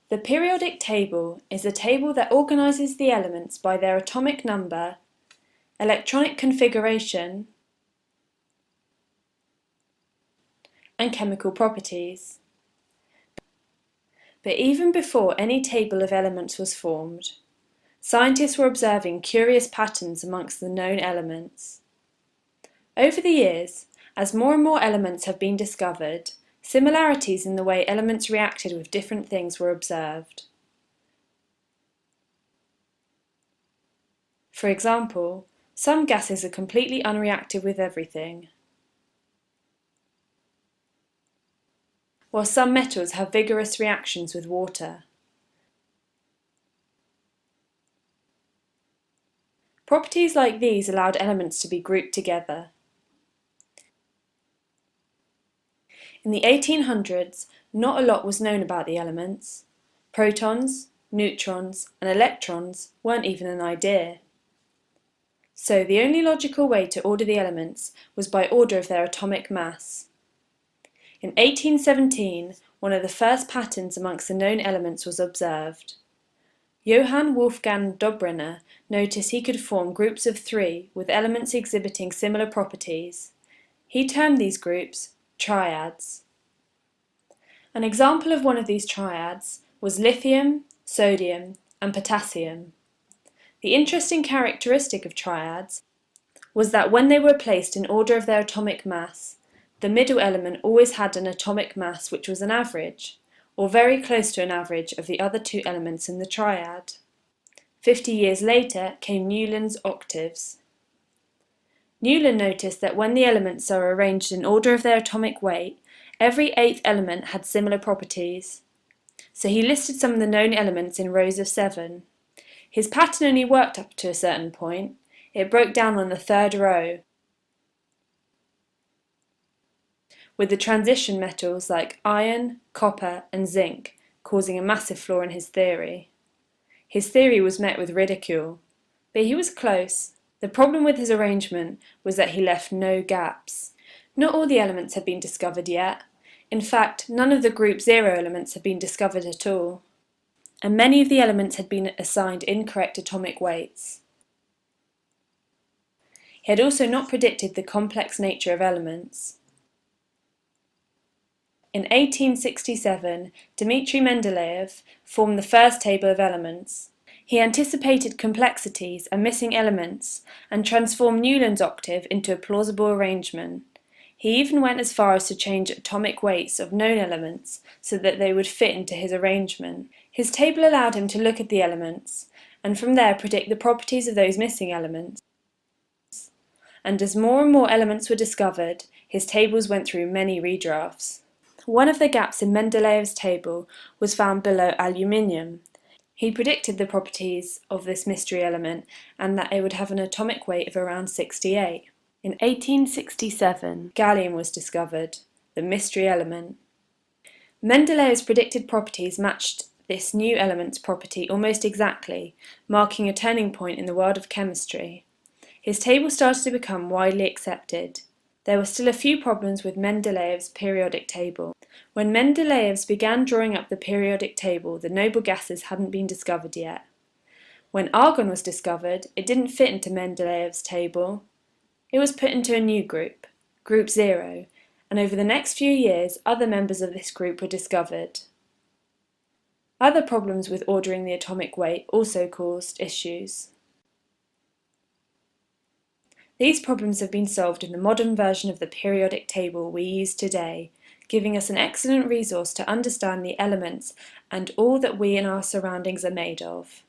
The periodic table is a table that organises the elements by their atomic number, electronic configuration, and chemical properties. But even before any table of elements was formed, scientists were observing curious patterns amongst the known elements. Over the years, as more and more elements have been discovered, similarities in the way elements reacted with different things were observed. For example, some gases are completely unreactive with everything, while some metals have vigorous reactions with water. Properties like these allowed elements to be grouped together. In the 1800s, not a lot was known about the elements. Protons, neutrons, and electrons weren't even an idea. So the only logical way to order the elements was by order of their atomic mass. In 1817, one of the first patterns amongst the known elements was observed. Johann Wolfgang Dobryna noticed he could form groups of 3 with elements exhibiting similar properties. He termed these groups triads. An example of one of these triads was lithium, sodium, and potassium. The interesting characteristic of triads was that when they were placed in order of their atomic mass, the middle element always had an atomic mass which was an average, or very close to an average of the other 2 elements in the triad. 50 years later came Newland's octaves. Newland noticed that when the elements are arranged in order of their atomic weight, every 8th element had similar properties. So he listed some of the known elements in rows of 7. His pattern only worked up to a certain point. It broke down on the 3rd row, with the transition metals like iron, copper, and zinc causing a massive flaw in his theory. His theory was met with ridicule, but he was close. The problem with his arrangement was that he left no gaps. Not all the elements had been discovered yet. In fact, none of the group 0 elements had been discovered at all, and many of the elements had been assigned incorrect atomic weights. He had also not predicted the complex nature of elements. In 1867, Dmitry Mendeleev formed the first table of elements. He anticipated complexities and missing elements and transformed Newland's octave into a plausible arrangement. He even went as far as to change atomic weights of known elements so that they would fit into his arrangement. His table allowed him to look at the elements and from there predict the properties of those missing elements. And as more and more elements were discovered, his tables went through many redrafts. One of the gaps in Mendeleev's table was found below aluminium. He predicted the properties of this mystery element and that it would have an atomic weight of around 68. In 1867, gallium was discovered, the mystery element. Mendeleev's predicted properties matched this new element's property almost exactly, marking a turning point in the world of chemistry. His table started to become widely accepted. There were still a few problems with Mendeleev's periodic table. When Mendeleev began drawing up the periodic table, the noble gases hadn't been discovered yet. When argon was discovered, it didn't fit into Mendeleev's table. It was put into a new group, group 0, and over the next few years, other members of this group were discovered. Other problems with ordering the atomic weight also caused issues. These problems have been solved in the modern version of the periodic table we use today, giving us an excellent resource to understand the elements and all that we and our surroundings are made of.